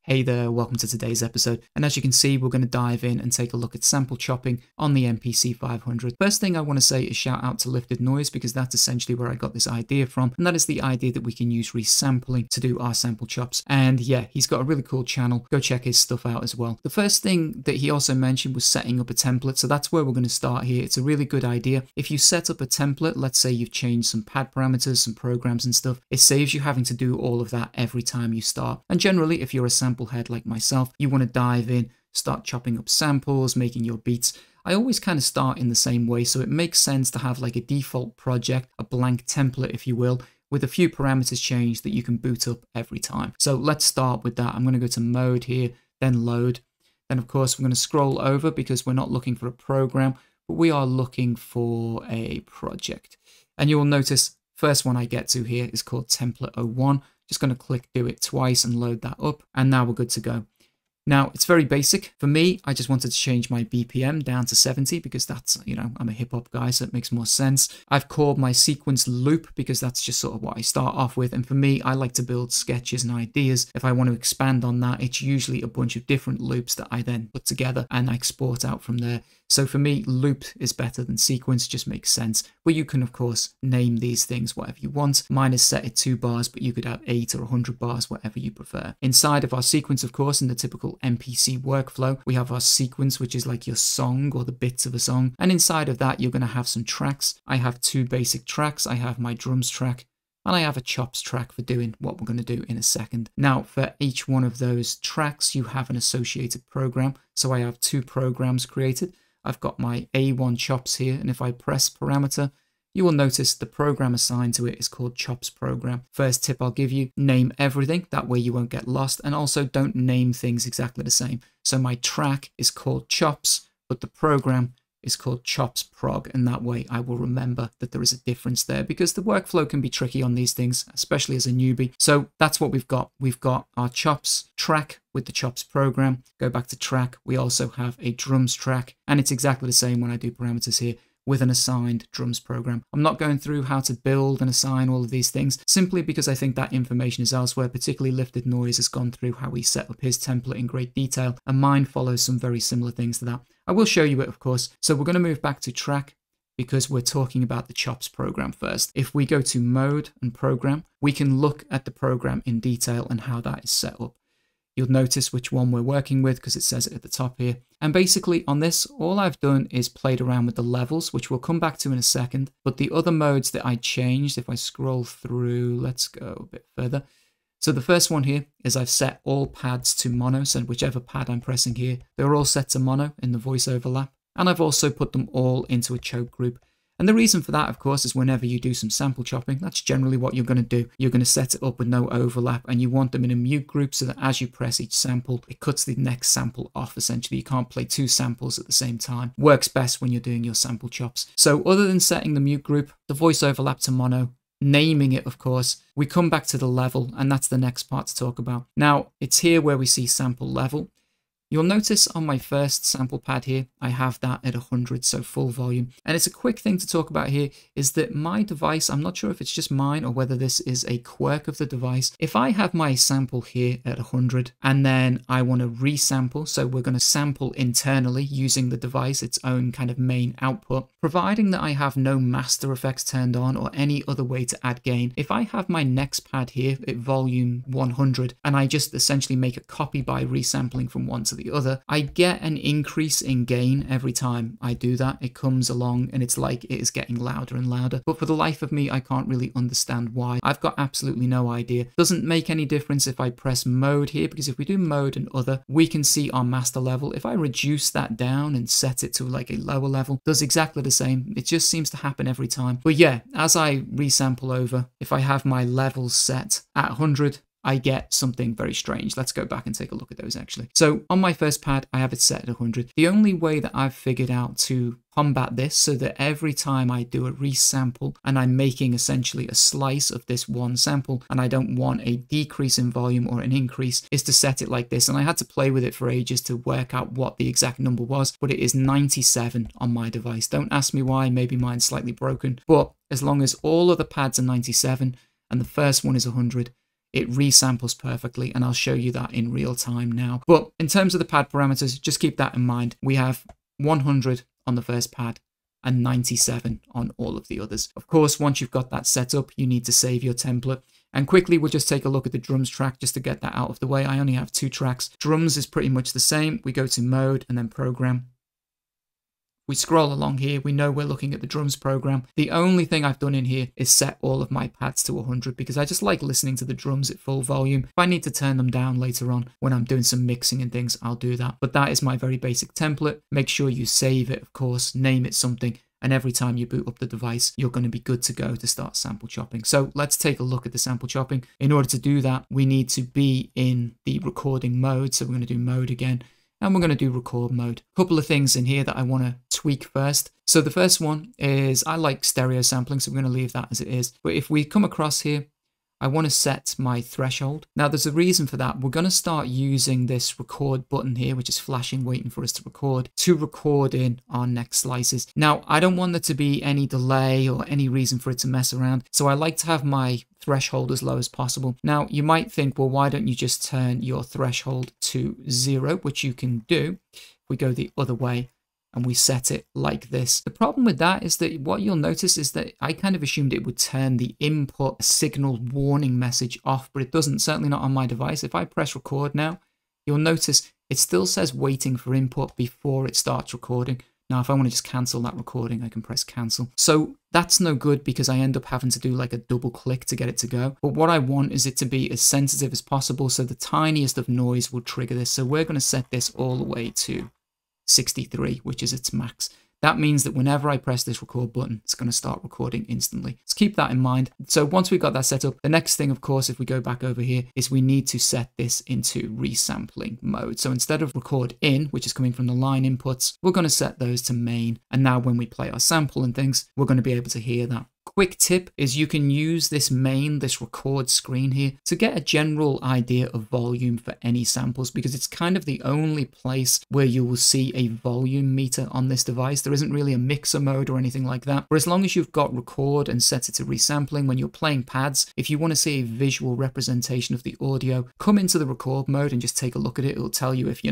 Hey there, welcome to today's episode, and as you can see, we're going to dive in and take a look at sample chopping on the MPC 500. First thing I want to say is shout out to Lifted Noise, because that's essentially where I got this idea from, and that is the idea that we can use resampling to do our sample chops. And yeah, he's got a really cool channel, go check his stuff out as well. The first thing that he also mentioned was setting up a template, so that's where we're going to start here. It's a really good idea. If you set up a template, let's say you've changed some pad parameters, some programs and stuff, it saves you having to do all of that every time you start. And generally, if you're a sample head like myself, you want to dive in, start chopping up samples, making your beats. I always kind of start in the same way, so it makes sense to have like a default project, a blank template if you will, with a few parameters changed that you can boot up every time. So let's start with that. I'm going to go to mode here, then load. Then of course we're going to scroll over because we're not looking for a program, but we are looking for a project. And you'll notice first one I get to here is called template 01. Just going to click do it twice and load that up, and now we're good to go. Now, it's very basic. For me, I just wanted to change my BPM down to 70 because that's, I'm a hip hop guy, so it makes more sense. I've called my sequence loop because that's just sort of what I start off with. And for me, I like to build sketches and ideas. If I want to expand on that, it's usually a bunch of different loops that I then put together and I export out from there. So for me, loop is better than sequence, just makes sense. But you can, of course, name these things whatever you want. Mine is set at 2 bars, but you could have 8 or 100 bars, whatever you prefer. Inside of our sequence, of course, in the typical MPC workflow, we have our sequence, which is like your song or the bits of a song. And inside of that, you're going to have some tracks. I have 2 basic tracks. I have my drums track, and I have a chops track for doing what we're going to do in a second. Now, for each one of those tracks, you have an associated program. So I have 2 programs created. I've got my A1 chops here, and if I press parameter, you will notice the program assigned to it is called chops program. First tip I'll give you, name everything, that way you won't get lost, and also don't name things exactly the same. So my track is called chops, but the program is called chops prog, and that way I will remember that there is a difference there, because the workflow can be tricky on these things, especially as a newbie. So that's what we've got. We've got our chops track with the chops program. Go back to track, we also have a drums track, and it's exactly the same when I do parameters here with an assigned drums program. I'm not going through how to build and assign all of these things, simply because I think that information is elsewhere. Particularly Lifted Noise has gone through how he set up his template in great detail, and mine follows some very similar things to that. I will show you it, of course. So we're going to move back to track because we're talking about the chops program first. If we go to mode and program, we can look at the program in detail and how that is set up. You'll notice which one we're working with because it says it at the top here. And basically on this, all I've done is played around with the levels, which we'll come back to in a second. But the other modes that I changed, if I scroll through, let's go a bit further. So the first one here is I've set all pads to mono, so whichever pad I'm pressing here, they're all set to mono in the voice overlap. And I've also put them all into a choke group. And the reason for that, of course, is whenever you do some sample chopping, that's generally what you're going to do. You're going to set it up with no overlap, and you want them in a mute group so that as you press each sample, it cuts the next sample off, essentially. You can't play 2 samples at the same time. Works best when you're doing your sample chops. So other than setting the mute group, the voice overlap to mono, naming it, of course, we come back to the level, and that's the next part to talk about. Now, it's here where we see sample level. You'll notice on my first sample pad here, I have that at 100, so full volume. And it's a quick thing to talk about here is that my device, I'm not sure if it's just mine or whether this is a quirk of the device. If I have my sample here at 100 and then I want to resample, so we're going to sample internally using the device, its own kind of main output, providing that I have no master effects turned on or any other way to add gain. If I have my next pad here at volume 100 and I just essentially make a copy by resampling from one to the other, I get an increase in gain every time I do that. It comes along and it's like it is getting louder and louder, but for the life of me I can't really understand why. I've got absolutely no idea. Doesn't make any difference if I press mode here, because if we do mode and other, we can see our master level. If I reduce that down and set it to like a lower level, does exactly the same. It just seems to happen every time. But yeah, as I resample over, if I have my levels set at 100, I get something very strange. Let's go back and take a look at those actually. So on my first pad, I have it set at 100. The only way that I've figured out to combat this so that every time I do a resample and I'm making essentially a slice of this one sample and I don't want a decrease in volume or an increase is to set it like this. And I had to play with it for ages to work out what the exact number was, but it is 97 on my device. Don't ask me why, maybe mine's slightly broken, but as long as all of the pads are 97 and the first one is 100, it resamples perfectly, and I'll show you that in real time now. But in terms of the pad parameters, just keep that in mind. We have 100 on the first pad and 97 on all of the others. Of course, once you've got that set up, you need to save your template. And quickly, we'll just take a look at the drums track just to get that out of the way. I only have 2 tracks. Drums is pretty much the same. We go to mode and then program. We scroll along here. We know we're looking at the drums program. The only thing I've done in here is set all of my pads to 100 because I just like listening to the drums at full volume. If I need to turn them down later on when I'm doing some mixing and things, I'll do that. But that is my very basic template. Make sure you save it, of course, name it something. And every time you boot up the device, you're going to be good to go to start sample chopping. So let's take a look at the sample chopping. In order to do that, we need to be in the recording mode. So we're going to do mode again, and we're going to do record mode. A couple of things in here that I want to tweak first. So the first one is I like stereo sampling, so we're going to leave that as it is. But if we come across here, I want to set my threshold. Now there's a reason for that. We're going to start using this record button here, which is flashing, waiting for us to record in our next slices. Now I don't want there to be any delay or any reason for it to mess around. So I like to have my threshold as low as possible. Now you might think, well, why don't you just turn your threshold to 0, which you can do. If we go the other way, and we set it like this. The problem with that is that what you'll notice is that I kind of assumed it would turn the input signal warning message off, but it doesn't, certainly not on my device. If I press record now, you'll notice it still says waiting for input before it starts recording. Now, if I want to just cancel that recording, I can press cancel. So that's no good because I end up having to do like a double click to get it to go. But what I want is it to be as sensitive as possible, so the tiniest of noise will trigger this. So we're going to set this all the way to 63, which is its max. That means that whenever I press this record button, it's going to start recording instantly. Let's keep that in mind. So once we've got that set up, the next thing, of course, if we go back over here, is we need to set this into resampling mode. So instead of record in, which is coming from the line inputs, we're going to set those to main. And now when we play our sample and things, we're going to be able to hear that. Quick tip is you can use this record screen here to get a general idea of volume for any samples, because it's kind of the only place where you will see a volume meter on this device. There isn't really a mixer mode or anything like that. But as long as you've got record and set it to resampling, when you're playing pads, if you want to see a visual representation of the audio, come into the record mode and just take a look at it. It'll tell you if,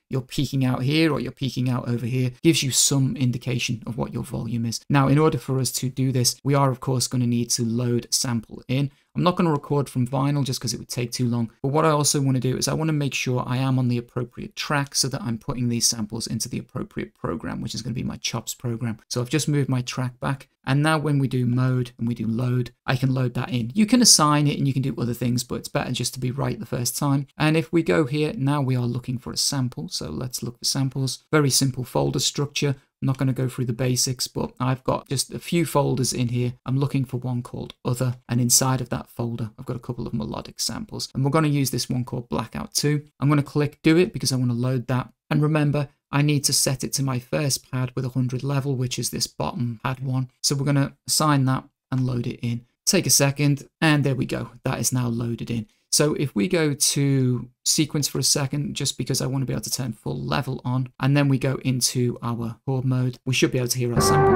you're peaking out here or you're peaking out over here. Gives you some indication of what your volume is. Now, in order for us to do this, we are of course going to need to load sample in. I'm not going to record from vinyl just because it would take too long. But what I also want to do is I want to make sure I am on the appropriate track so that I'm putting these samples into the appropriate program, which is going to be my chops program. So I've just moved my track back. And now when we do mode and we do load, I can load that in. You can assign it and you can do other things, but it's better just to be right the first time. And if we go here, now we are looking for a sample. So let's look for samples. Very simple folder structure. I'm not going to go through the basics, but I've got just a few folders in here. I'm looking for one called Other, and inside of that folder, I've got a couple of melodic samples. And we're going to use this one called Blackout 2. I'm going to click Do It because I want to load that. And remember, I need to set it to my first pad with 100 level, which is this bottom pad 1. So we're going to assign that and load it in. Take a second, and there we go. That is now loaded in. So if we go to sequence for a second, just because I want to be able to turn full level on, and then we go into our record mode, we should be able to hear our sample.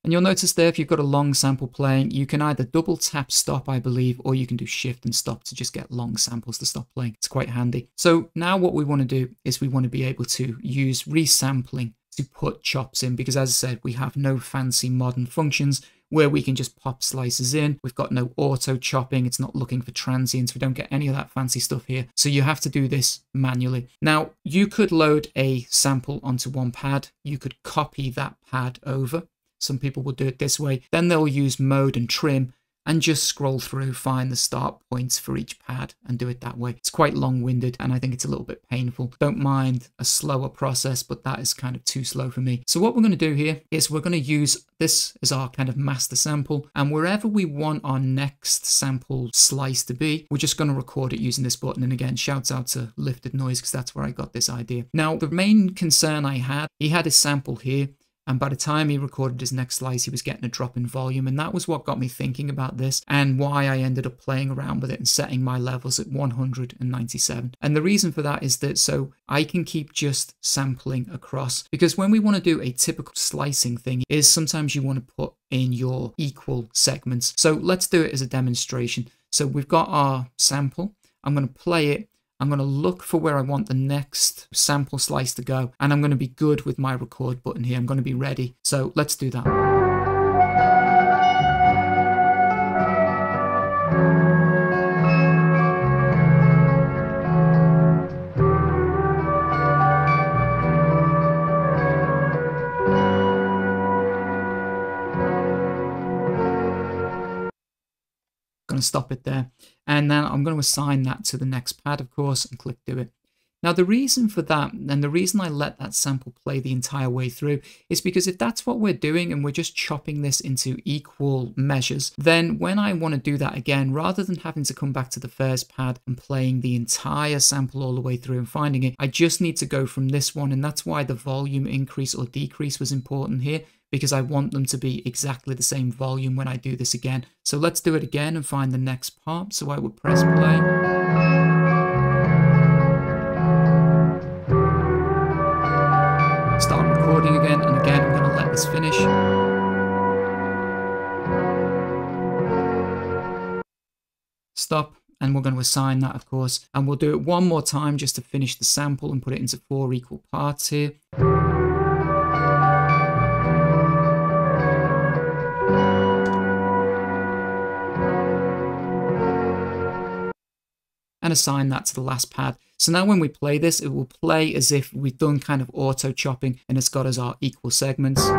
And you'll notice there, if you've got a long sample playing, you can either double tap stop, I believe, or you can do shift and stop to just get long samples to stop playing. It's quite handy. So now what we want to do is we want to be able to use resampling to put chops in, because as I said, we have no fancy modern functions where we can just pop slices in. We've got no auto chopping. It's not looking for transients. We don't get any of that fancy stuff here. So you have to do this manually. Now, you could load a sample onto one pad. You could copy that pad over. Some people will do it this way. Then they'll use mode and trim and just scroll through, find the start points for each pad and do it that way. It's quite long-winded and I think it's a little bit painful. Don't mind a slower process, but that is kind of too slow for me. So what we're going to do here is we're going to use this as our kind of master sample, and wherever we want our next sample slice to be, we're just going to record it using this button. And again, shouts out to Lifted Noise because that's where I got this idea. Now, the main concern I had, he had his sample here, and by the time he recorded his next slice, he was getting a drop in volume. And that was what got me thinking about this and why I ended up playing around with it and setting my levels at 197. And the reason for that is that so I can keep just sampling across. Because when we want to do a typical slicing thing is sometimes you want to put in your equal segments. So let's do it as a demonstration. So we've got our sample. I'm going to play it. I'm going to look for where I want the next sample slice to go, and I'm going to be good with my record button here. I'm going to be ready. So let's do that. Going to stop it there, and then I'm going to assign that to the next pad, of course, and click do it. Now the reason for that, and the reason I let that sample play the entire way through, is because if that's what we're doing and we're just chopping this into equal measures, then when I want to do that again, rather than having to come back to the first pad and playing the entire sample all the way through and finding it, I just need to go from this one, and that's why the volume increase or decrease was important here, because I want them to be exactly the same volume when I do this again. So let's do it again and find the next part. So I would press play. Start recording again, and again I'm going to let this finish. Stop, and we're going to assign that, of course. And we'll do it one more time just to finish the sample and put it into 4 equal parts here. And assign that to the last pad. So now when we play this, it will play as if we've done kind of auto chopping and it's got us our equal segments.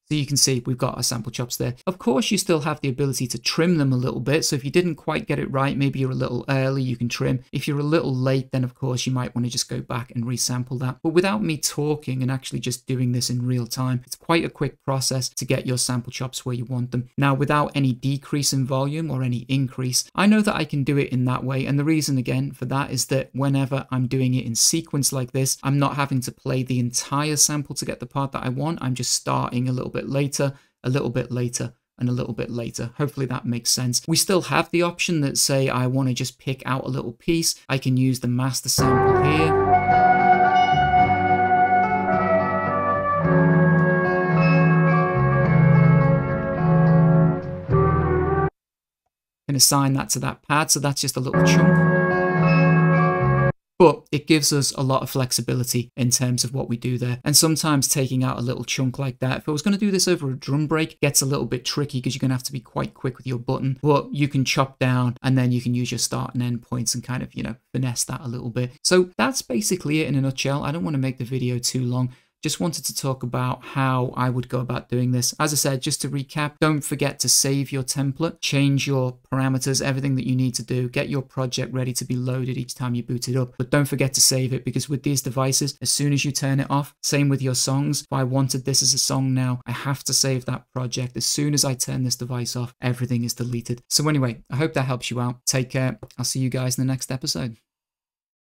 So you can see we've got our sample chops there. Of course, you still have the ability to trim them a little bit. So if you didn't quite get it right, maybe you're a little early, you can trim. If you're a little late, then of course you might want to just go back and resample that. But without me talking and actually just doing this in real time, it's quite a quick process to get your sample chops where you want them. Now, without any decrease in volume or any increase, I know that I can do it in that way. And the reason again for that is that whenever I'm doing it in sequence like this, I'm not having to play the entire sample to get the part that I want. I'm just starting a little bit later, a little bit later, and a little bit later. Hopefully that makes sense. We still have the option that say I want to just pick out a little piece. I can use the master sample here. Can assign that to that pad, so that's just a little chunk. But it gives us a lot of flexibility in terms of what we do there. And sometimes taking out a little chunk like that, if I was going to do this over a drum break, gets a little bit tricky because you're going to have to be quite quick with your button. But you can chop down and then you can use your start and end points and kind of, finesse that a little bit. So that's basically it in a nutshell. I don't want to make the video too long. Just wanted to talk about how I would go about doing this. As I said, just to recap, don't forget to save your template, change your parameters, everything that you need to do, get your project ready to be loaded each time you boot it up. But don't forget to save it, because with these devices, as soon as you turn it off, same with your songs. If I wanted this as a song now, I have to save that project. As soon as I turn this device off, everything is deleted. So anyway, I hope that helps you out. Take care. I'll see you guys in the next episode.